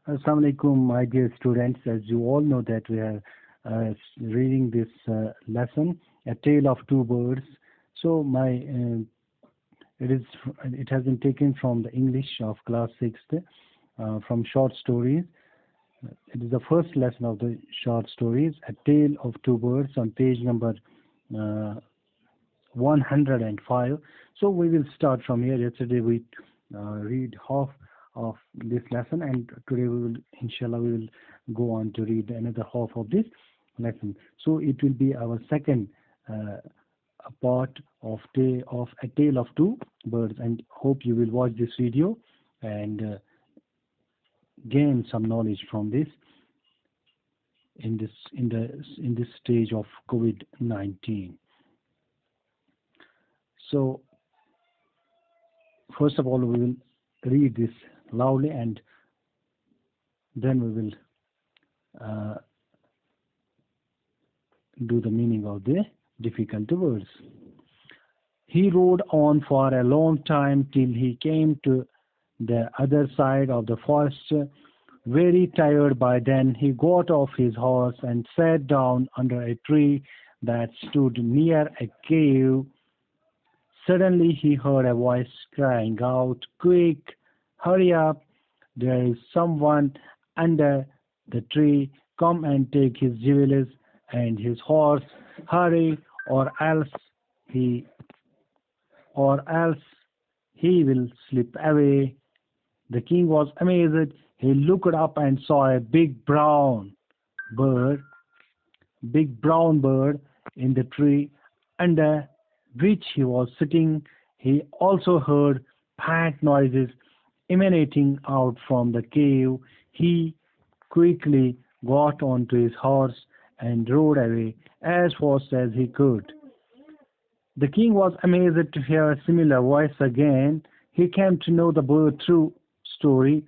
Assalamu alaikum, my dear students. As you all know that we are reading this lesson, A Tale of Two Birds. So it has been taken from the English of class 6th from short stories. It is the first lesson of the short stories, A Tale of Two Birds, on page number 105. So we will start from here. Yesterday we read half of this lesson, and today we will, inshallah, we will go on to read another half of this lesson. So it will be our second part of A Tale of Two Birds, and hope you will watch this video and gain some knowledge from this in this stage of COVID-19. So first of all, we will read this loudly, and then we will do the meaning of the difficult words. He rode on for a long time till he came to the other side of the forest. Very tired by then, he got off his horse and sat down under a tree that stood near a cave. Suddenly he heard a voice crying out, "Quick, hurry up, there is someone under the tree. Come and take his jewels and his horse. Hurry, or else he will slip away." The king was amazed. He looked up and saw a big brown bird in the tree under which he was sitting. He also heard faint noises emanating out from the cave. He quickly got onto his horse and rode away as fast as he could. The king was amazed to hear a similar voice again. He came to know the bird's true story.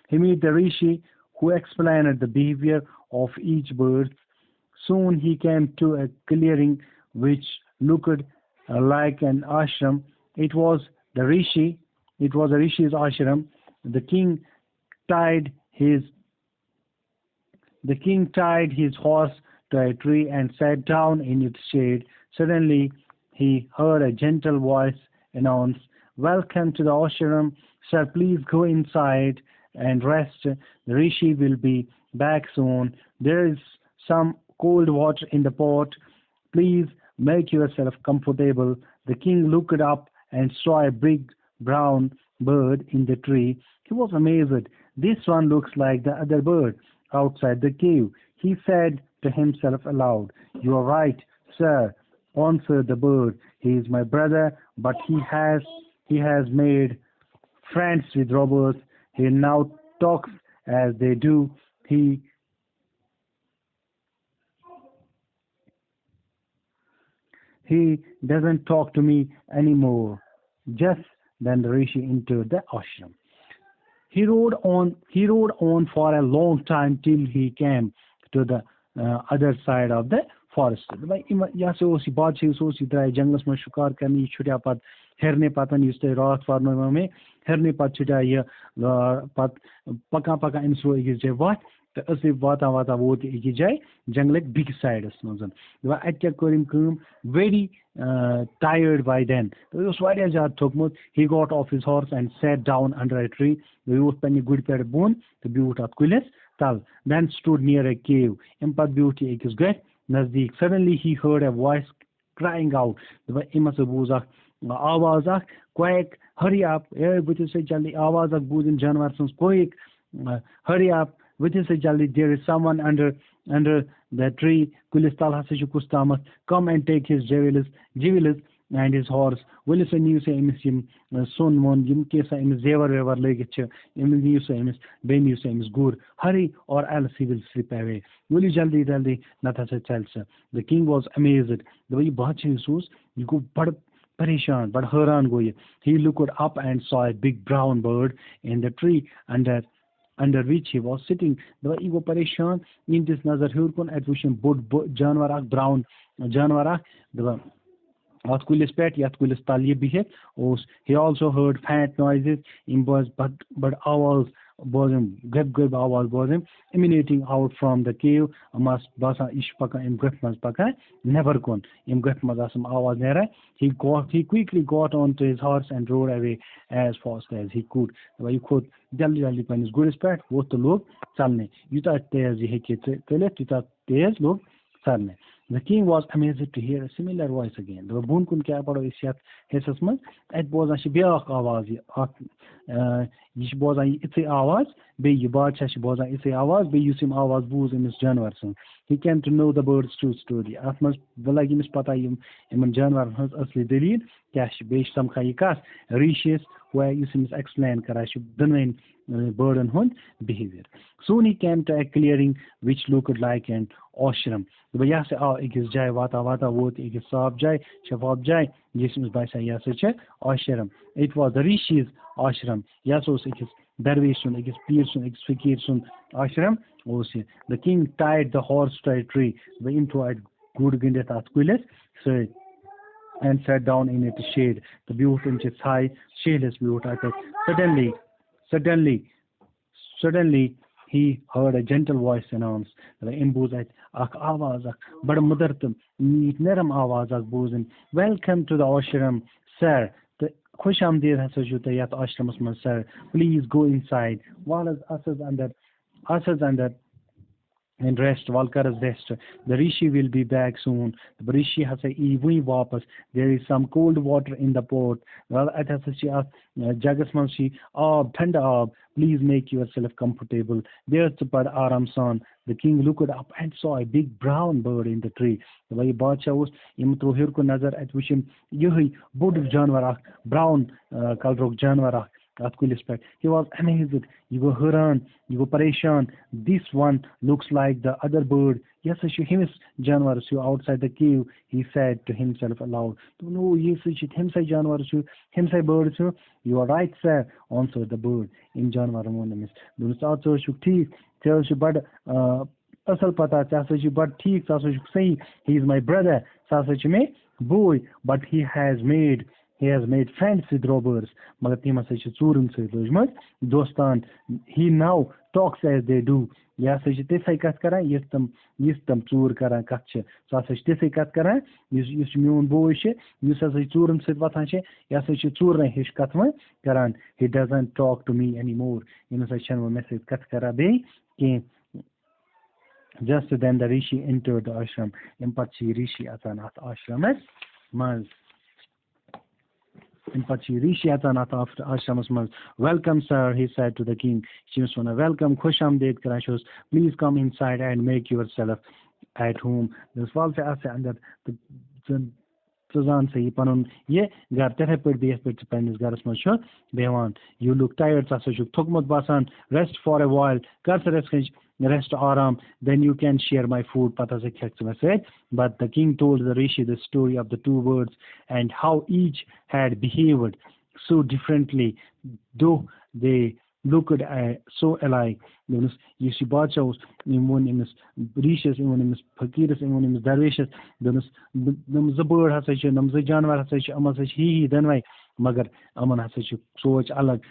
He met the rishi, who explained the behavior of each bird. Soon he came to a clearing which looked like an ashram. It was the rishi's ashram. The king tied his horse to a tree and sat down in its shade. Suddenly he heard a gentle voice announce, "Welcome to the ashram. Sir, please go inside and rest. The rishi will be back soon. There is some cold water in the pot. Please make yourself comfortable." The king looked up and saw a big brown bird in the tree. He was amazed. "This one looks like the other bird outside the cave," he said to himself aloud. "You are right, sir," answered the bird. "He is my brother, but he has made friends with robbers. He now talks as they do. He doesn't talk to me anymore." Just then the rishi entered the ashram. He rode on for a long time till he came to the other side of the forest. यह से उसी बादशाह से उसी तरह jungles में शिकार करने छुट्या पत हेरने पतन युस ते रात फार्म में हेरने पत छुट्या ये पत पका इनसो एक जे वात तो असली वाता वोत एक जाय जंगल बिग साइडस मजन अत्या करिम कम वेरी tired by then. तो उस वारिया ज्यादा थोकमुत. He got off his horse and sat down under a tree. Youth पन्नी गुड़ पेड़ बोन तो ब्यूट अत कुलिस तल. Then stood near a cave. इम पत ब्यूट एक गए नजदीक. Suddenly he heard a voice crying out. इम से बूझ आवाज अख, "Quick, hurry up, बुझ से जल्दी आवाज अख बूझन जानवर संस quick, hurry up, बुझ से जल्दी, there is someone under the tree. Kulis tal hase ju kustamas. Come and take his jewels and his horse." Will say new say emis son mon yim ke sa emis zever legit emis new say emis ben new say emis gur. "Hurry, or else he will slip away." Will you jaldi nata se chalsa. The king was amazed. The way baadshah sus you go bad pareshan bad haran go ye. He looked up and saw a big brown bird in the tree under which he was sitting. The way go pareshan in this nazar hurkun at vision bud janwar ak brown janwar ak the At kulis pet yat kulis talye bihet os. He also heard faint noises in birds, but owls bosom gab आवाज bosom emanating out from the cave mas basa ish paka im gap mas paka never kon im gap mas asam आवाज nera. He quickly got onto his horse and rode away as fast as he could. भाई खुद जल्दी जल्दी पन्निस गुरिस पेट वो तो लोग चलने युता तेज ये के चले युता तेज लोग चलने. The king was amazed to hear a similar voice again. The bun kun kya pado is yat hesas man et bozan shi biak awaz yish bozan itse awaz be ye baadshah shi bozan itse awaz be yusim awaz booz in his janwar sun. He came to know the bird's true story. Atmas valagi mis pata yim iman janwar has asli dalil kya shi be sam khayikas rishis where yusim explain kara shi dunwain bird and hunt behavior. Soon he came to a clearing which looked like an ashram. यहाँ से आओ एक जाए वाता वाता वो एक साफ जाए शफाफ जाए जिसमें बाइसा यहाँ से चे आश्रम. It was the rishis ashram. यहाँ से उस एक दरवेश सुन एक पीर सुन एक फकीर सुन आश्रम उसे. The king tied the horse to a tree into a good gindet at kules so and sat down in its shade. The butte in its high shadeless butte. Suddenly he heard a gentle voice announce the imbuzat ak awaz ak bad mudartum neat neram awaz ak buzin. Welcome to the ashram, sir. The khush amdeed hasa juta yat ashram usman, sir. Please go inside. While asas under and rest, Valkara's rest. The Rishi will be back soon. The Rishi has a evui wapas. There is some cold water in the pot. Well, at Jagasmanshi, Thanda Ab, please make yourself comfortable. There's the Pad Aram son. The king looked up and saw a big brown bird in the tree. The way Bacha was, Imtro Hirko Nazar at Wishim, Yuhi, Bud Janwarak, brown Kalrok Janwarak. He was amazed. You were Huran, you were Pareshan. This one looks like the other bird. Yes, him Janwar outside the cave, he said to himself aloud. No, yes, him say Janwar, him say bird. You are right, sir, answered the bird in Janwar Monamis. Do not so shukti, tell you, but asal pata, Sasaji, but teeth, Sasaji say, he is my brother, Sasaji me, boy, but he has made friends with robbers. Dostan, he now talks as they do. Ya se tesai kat kara, yistam zur kara katche. So se tesai kat kara, yus miun boische, yus as zurun sit vatanche, ya se zurne hish katma karan. He doesn't talk to me anymore. In such a message kat kara be ke. Just then the Rishi entered the ashram. Impachi Rishi atanat ashram as maz. Welcome, sir, he said to the king. Welcome, Khusham-deed Krashos. Please come inside and make yourself at home. This was under the Suzanne say, Panon, ye, Gartepet, the Esprit Spanish Garasmasho, Bewan. You look tired, Sasashuk, Tokmot Basan, rest for a while, rest aram, then you can share my food, Patasek said. But the king told the Rishi the story of the two birds and how each had behaved so differently, though they looked so alike. You see, Bachaus, immunimus, Rishas, immunimus, Fakiras, immunimus, Darvishas, the bird has such a Namzajanvar has such a Amasash, he, then why Magar Aman has such a Soch Alag,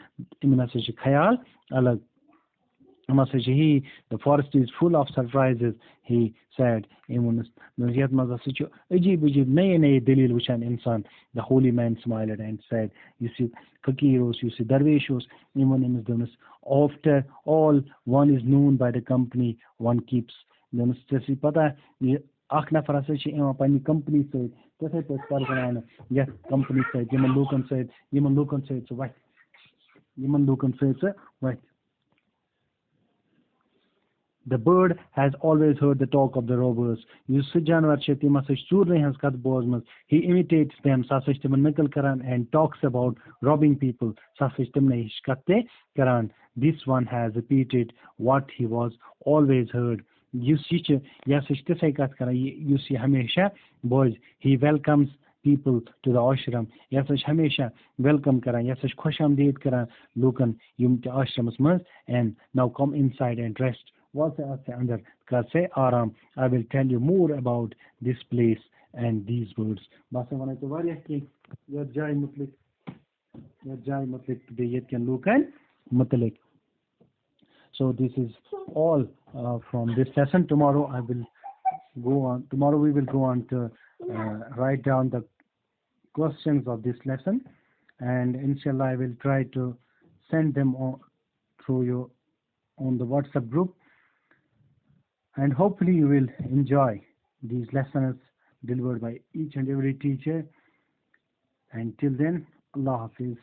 Iman such a Khayal, Alag. The forest is full of surprises, he said. The holy man smiled and said, you see, Fakiros, you see, Darveshos, after all, one is known by the company one keeps. Akna Farasachi Emapani company said, yes, company said, Yaman Lukan said, so what? Yaman Lukan said, what? The bird has always heard the talk of the robbers. He imitates them and talks about robbing people. This one has repeated what he was always heard. You see, Hamesha, boys, he welcomes people to the ashram. Hamesha, welcome Karan. Khosham-deed Karan, Lukan, Yum to ashramas, and now come inside and rest. I will tell you more about this place and these birds. So this is all from this lesson. Tomorrow I will go on. Tomorrow we will go on to write down the questions of this lesson, and inshallah I will try to send them on, through you on the WhatsApp group, and hopefully you will enjoy these lessons delivered by each and every teacher. And till then, Allah Hafiz.